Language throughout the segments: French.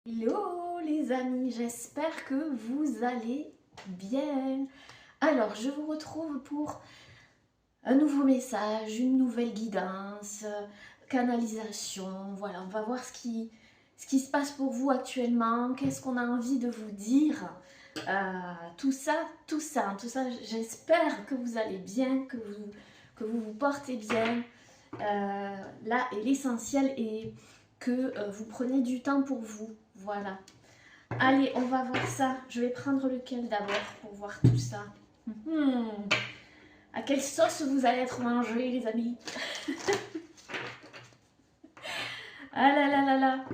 Hello les amis, j'espère que vous allez bien. Alors, je vous retrouve pour un nouveau message, une nouvelle guidance, canalisation. Voilà, on va voir ce qui se passe pour vous actuellement, qu'est-ce qu'on a envie de vous dire. Tout ça, j'espère que vous allez bien, que vous vous portez bien. Là, et l'essentiel est que vous preniez du temps pour vous. Voilà. Allez, on va voir ça. Je vais prendre lequel d'abord pour voir tout ça. À quelle sauce vous allez être mangés, les amis? Ah là là là là.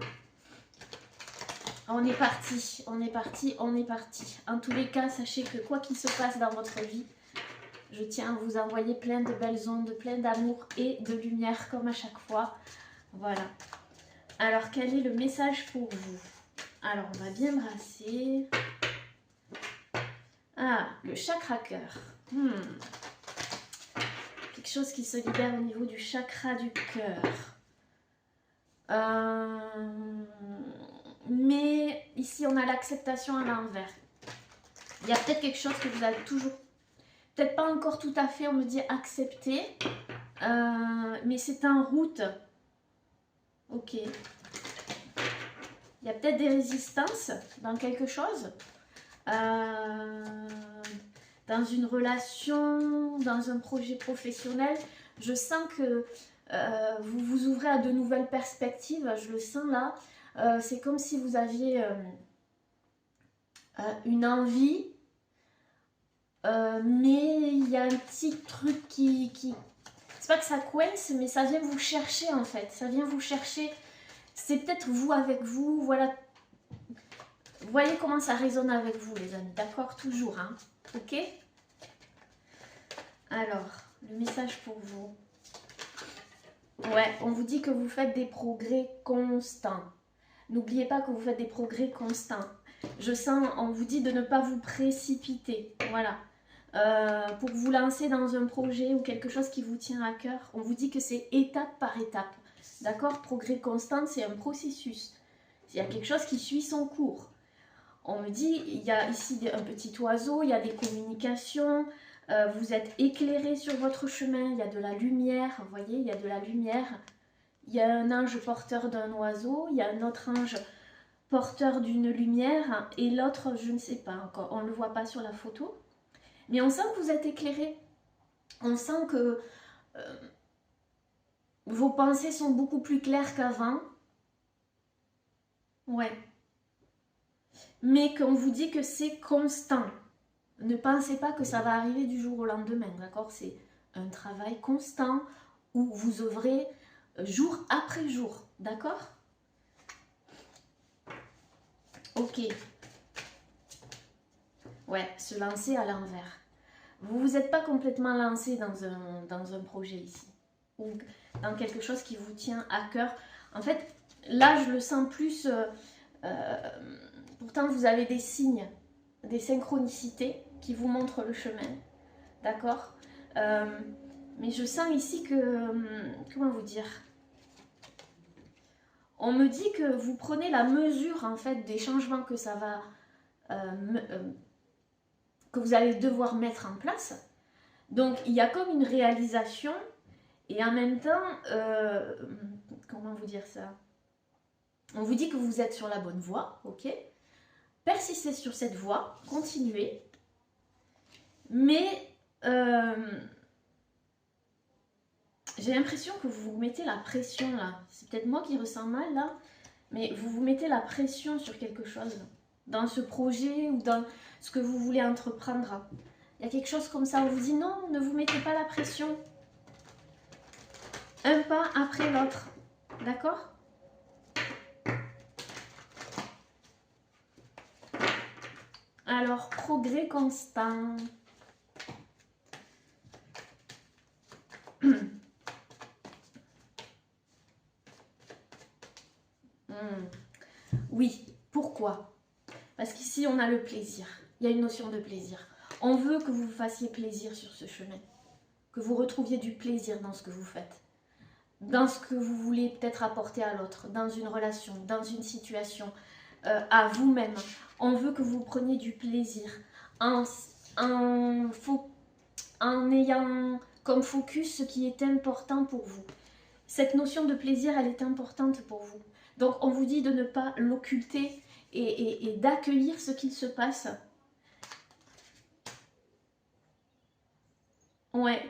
On est parti, on est parti, on est parti. En tous les cas, sachez que quoi qu'il se passe dans votre vie, je tiens à vous envoyer plein de belles ondes, plein d'amour et de lumière comme à chaque fois. Voilà. Alors, quel est le message pour vous? Alors, on va bien brasser. Ah, le chakra cœur. Quelque chose qui se libère au niveau du chakra du cœur. Mais ici, on a l'acceptation à l'envers. Il y a peut-être quelque chose que vous avez toujours, peut-être pas encore tout à fait, on me dit accepter, mais c'est en route. Ok. Il y a peut-être des résistances dans quelque chose. Dans une relation, dans un projet professionnel, je sens que vous vous ouvrez à de nouvelles perspectives, je le sens là. C'est comme si vous aviez une envie, mais il y a un petit truc qui... C'est pas que ça coince, mais ça vient vous chercher en fait. Ça vient vous chercher. C'est peut-être vous avec vous, voilà. Vous voyez comment ça résonne avec vous, les amis, d'accord? Toujours, hein? Ok? Alors, le message pour vous. Ouais, on vous dit que vous faites des progrès constants. N'oubliez pas que vous faites des progrès constants. Je sens, on vous dit de ne pas vous précipiter. Voilà. Pour vous lancer dans un projet ou quelque chose qui vous tient à cœur, on vous dit que c'est étape par étape. D'accord? Progrès constant, c'est un processus. Il y a quelque chose qui suit son cours. On me dit, il y a ici un petit oiseau, il y a des communications, vous êtes éclairé sur votre chemin, il y a de la lumière, vous voyez, il y a de la lumière. Il y a un ange porteur d'un oiseau, il y a un autre ange porteur d'une lumière, et l'autre, je ne sais pas encore, on ne le voit pas sur la photo. Mais on sent que vous êtes éclairé, on sent que vos pensées sont beaucoup plus claires qu'avant. Ouais. Mais qu'on vous dit que c'est constant. Ne pensez pas que ça va arriver du jour au lendemain, d'accord? C'est un travail constant où vous œuvrez jour après jour, d'accord? Ok. Ouais, se lancer à l'envers. Vous ne vous êtes pas complètement lancé dans un projet ici, ou dans quelque chose qui vous tient à cœur. En fait, là, je le sens plus... pourtant, vous avez des signes, des synchronicités qui vous montrent le chemin, d'accord? Mais je sens ici que... comment vous dire? On me dit que vous prenez la mesure, en fait, des changements que ça va... que vous allez devoir mettre en place. Donc, il y a comme une réalisation et en même temps, comment vous dire ça? On vous dit que vous êtes sur la bonne voie, ok? Persistez sur cette voie, continuez. Mais j'ai l'impression que vous vous mettez la pression là. C'est peut-être moi qui ressens mal là, mais vous vous mettez la pression sur quelque chose dans ce projet ou dans ce que vous voulez entreprendre. Il y a quelque chose comme ça, on vous dit non, ne vous mettez pas la pression. Un pas après l'autre, d'accord? Alors, progrès constant. Oui, pourquoi? Parce qu'ici, on a le plaisir. Il y a une notion de plaisir. On veut que vous vous fassiez plaisir sur ce chemin. Que vous retrouviez du plaisir dans ce que vous faites. Dans ce que vous voulez peut-être apporter à l'autre. Dans une relation, dans une situation. à vous-même. On veut que vous preniez du plaisir en ayant comme focus ce qui est important pour vous. Cette notion de plaisir, elle est importante pour vous. Donc on vous dit de ne pas l'occulter et d'accueillir ce qu'il se passe. Ouais,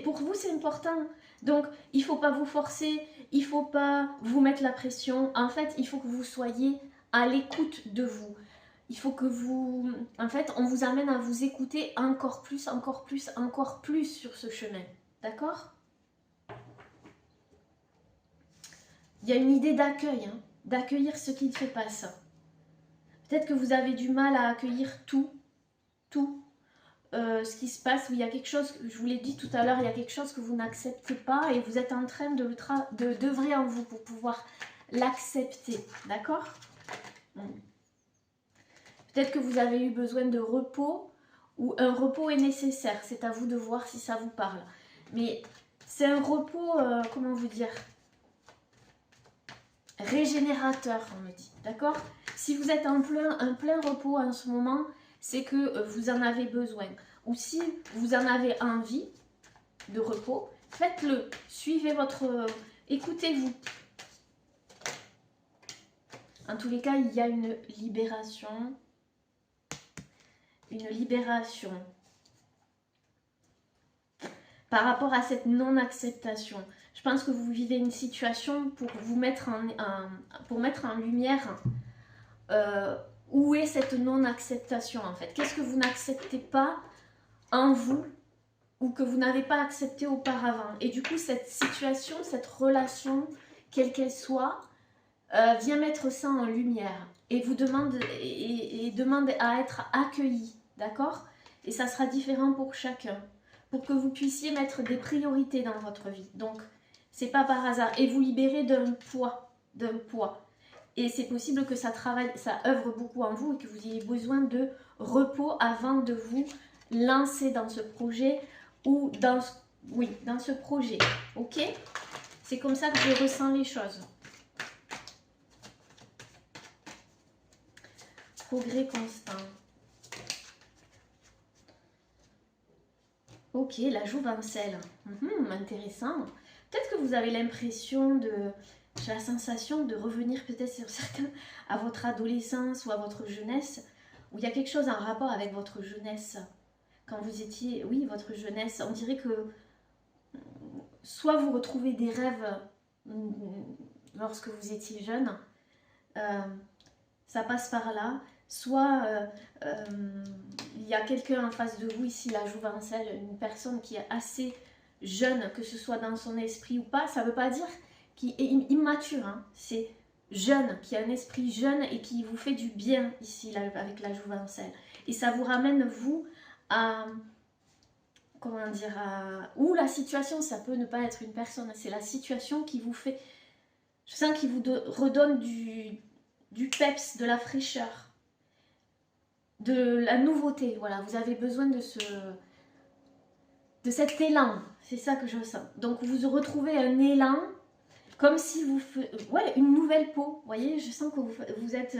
pour vous c'est important. Donc il ne faut pas vous forcer, il ne faut pas vous mettre la pression. En fait, il faut que vous soyez à l'écoute de vous. Il faut que vous... En fait, on vous amène à vous écouter encore plus, encore plus, encore plus sur ce chemin. D'accord ? Il y a une idée d'accueil, hein, d'accueillir ce qui se passe. Peut-être que vous avez du mal à accueillir tout ce qui se passe. Il y a quelque chose, je vous l'ai dit tout à l'heure, il y a quelque chose que vous n'acceptez pas et vous êtes en train d'œuvrer en vous pour pouvoir l'accepter. D'accord ? Peut-être que vous avez eu besoin de repos ou un repos est nécessaire. C'est à vous de voir si ça vous parle. Mais c'est un repos, comment vous dire, régénérateur, on me dit. D'accord ? Si vous êtes en plein repos en ce moment, c'est que vous en avez besoin. Ou si vous en avez envie de repos, faites-le. Suivez votre... écoutez-vous. En tous les cas, il y a une libération. Une libération. Par rapport à cette non-acceptation. Je pense que vous vivez une situation pour vous mettre en lumière où est cette non-acceptation en fait. Qu'est-ce que vous n'acceptez pas en vous ou que vous n'avez pas accepté auparavant. Et du coup, cette situation, cette relation, quelle qu'elle soit, vient mettre ça en lumière et vous demande, demande à être accueilli, d'accord? Et ça sera différent pour chacun, pour que vous puissiez mettre des priorités dans votre vie. Donc, c'est pas par hasard. Et vous libérer d'un poids. Et c'est possible que ça travaille, ça œuvre beaucoup en vous et que vous ayez besoin de repos avant de vous lancer dans ce projet ou dans ce projet. Ok? C'est comme ça que je ressens les choses. Progrès constant. Ok, la jouvencelle. Intéressant. Peut-être que vous avez l'impression de... J'ai la sensation de revenir peut-être sur certains à votre adolescence ou à votre jeunesse, où il y a quelque chose en rapport avec votre jeunesse. Quand vous étiez, oui, votre jeunesse, on dirait que soit vous retrouvez des rêves lorsque vous étiez jeune, ça passe par là, soit il y a quelqu'un en face de vous ici, la jouvencelle, une personne qui est assez jeune, que ce soit dans son esprit ou pas, ça ne veut pas dire qui est immature, hein. C'est jeune, qui a un esprit jeune et qui vous fait du bien ici là, avec la jouvencelle. Et ça vous ramène vous à, comment dire, ou la situation, ça peut ne pas être une personne, c'est la situation qui vous fait, je sens qu'il vous redonne du peps, de la fraîcheur, de la nouveauté. Voilà, vous avez besoin de cet élan, c'est ça que je sens. Donc vous retrouvez un élan, comme si vous faites, ouais, une nouvelle peau. Vous voyez, je sens que vous êtes,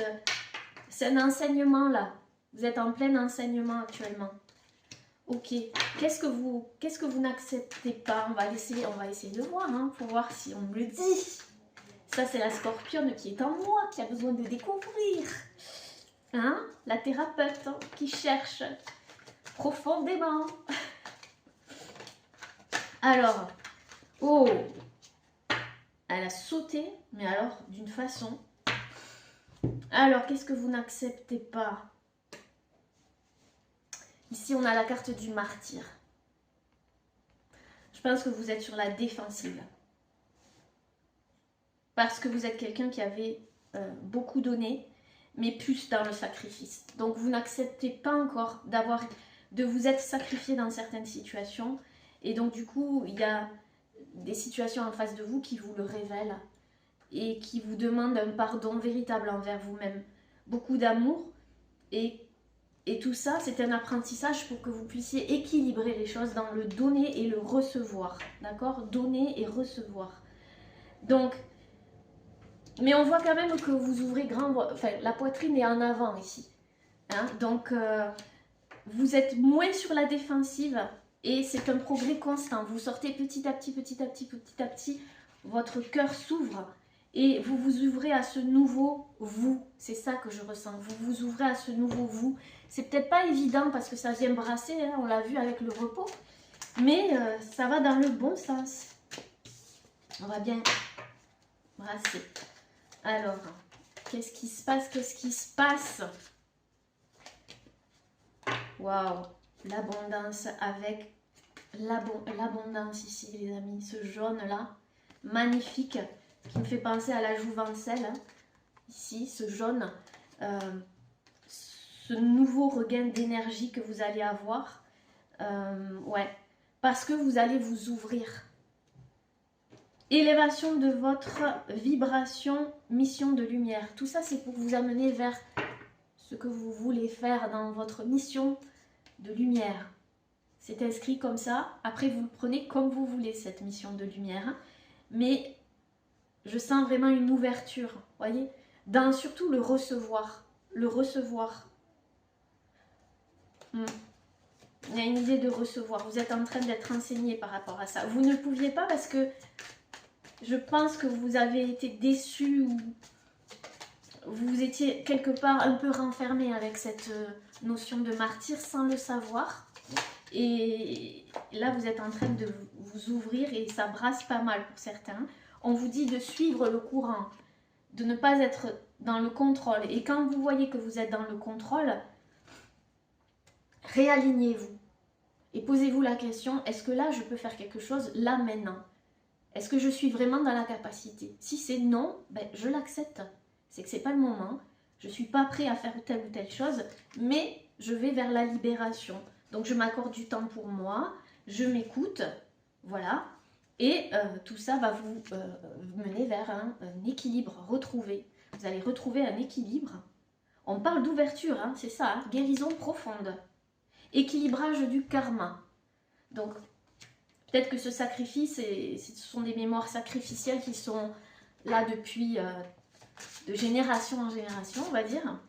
c'est un enseignement là. Vous êtes en plein enseignement actuellement. Ok, qu'est-ce que vous n'acceptez pas? On va essayer de voir, hein, pour voir si on me le dit. Ça, c'est la scorpionne qui est en moi, qui a besoin de découvrir. Hein? La thérapeute, hein, qui cherche profondément. Alors, oh, elle a sauté, mais alors d'une façon. Alors, qu'est-ce que vous n'acceptez pas? Ici, on a la carte du martyr. Je pense que vous êtes sur la défensive. Parce que vous êtes quelqu'un qui avait beaucoup donné, mais plus dans le sacrifice. Donc, vous n'acceptez pas encore de vous être sacrifié dans certaines situations. Et donc, du coup, il y a des situations en face de vous qui vous le révèlent et qui vous demandent un pardon véritable envers vous-même. Beaucoup d'amour et tout ça, c'est un apprentissage pour que vous puissiez équilibrer les choses dans le donner et le recevoir. D'accord? Donner et recevoir. Donc, Mais on voit quand même que vous ouvrez grand, enfin la poitrine est en avant ici. Hein, donc vous êtes moins sur la défensive et c'est un progrès constant. Vous sortez petit à petit, petit à petit, petit à petit, votre cœur s'ouvre et vous vous ouvrez à ce nouveau vous. C'est ça que je ressens. Vous vous ouvrez à ce nouveau vous. C'est peut-être pas évident parce que ça vient brasser, hein, on l'a vu avec le repos, mais ça va dans le bon sens. On va bien brasser. Alors, qu'est-ce qui se passe? Qu'est-ce qui se passe? Waouh, l'abondance avec l'abondance ici, les amis. Ce jaune-là, magnifique, qui me fait penser à la jouvencelle. Hein. Ici, ce jaune, ce nouveau regain d'énergie que vous allez avoir. Ouais, parce que vous allez vous ouvrir. Élévation de votre vibration, mission de lumière. Tout ça, c'est pour vous amener vers ce que vous voulez faire dans votre mission de lumière. C'est inscrit comme ça. Après, vous le prenez comme vous voulez, cette mission de lumière. Mais je sens vraiment une ouverture, voyez, dans surtout le recevoir. Le recevoir. Il y a une idée de recevoir. Vous êtes en train d'être enseigné par rapport à ça. Vous ne pouviez pas parce que je pense que vous avez été déçu ou vous étiez quelque part un peu renfermé avec cette notion de martyr sans le savoir. Et là, vous êtes en train de vous ouvrir et ça brasse pas mal pour certains. On vous dit de suivre le courant, de ne pas être dans le contrôle. Et quand vous voyez que vous êtes dans le contrôle, réalignez-vous. Et posez-vous la question, est-ce que là, je peux faire quelque chose là maintenant? Est-ce que je suis vraiment dans la capacité? Si c'est non, ben, je l'accepte. C'est que c'est pas le moment. Je suis pas prêt à faire telle ou telle chose, mais je vais vers la libération. Donc je m'accorde du temps pour moi, je m'écoute, voilà. Et tout ça va vous mener vers un équilibre retrouvé. Vous allez retrouver un équilibre. On parle d'ouverture, hein, c'est ça, hein, guérison profonde. Équilibrage du karma. Donc peut-être que ce sacrifice, ce sont des mémoires sacrificielles qui sont là depuis de génération en génération, on va dire,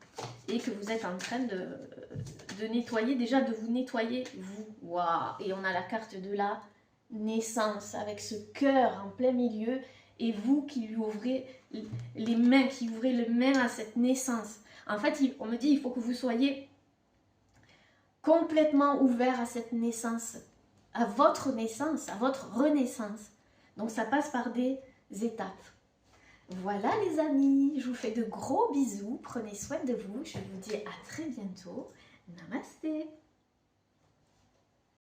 et que vous êtes en train de nettoyer, déjà de vous nettoyer, vous. Waouh! Et on a la carte de la naissance, avec ce cœur en plein milieu, et vous qui lui ouvrez les mains, qui ouvrez les mains à cette naissance. En fait, on me dit, il faut que vous soyez complètement ouvert à cette naissance, à votre naissance, à votre renaissance. Donc ça passe par des étapes. Voilà les amis, je vous fais de gros bisous, prenez soin de vous, je vous dis à très bientôt, namasté.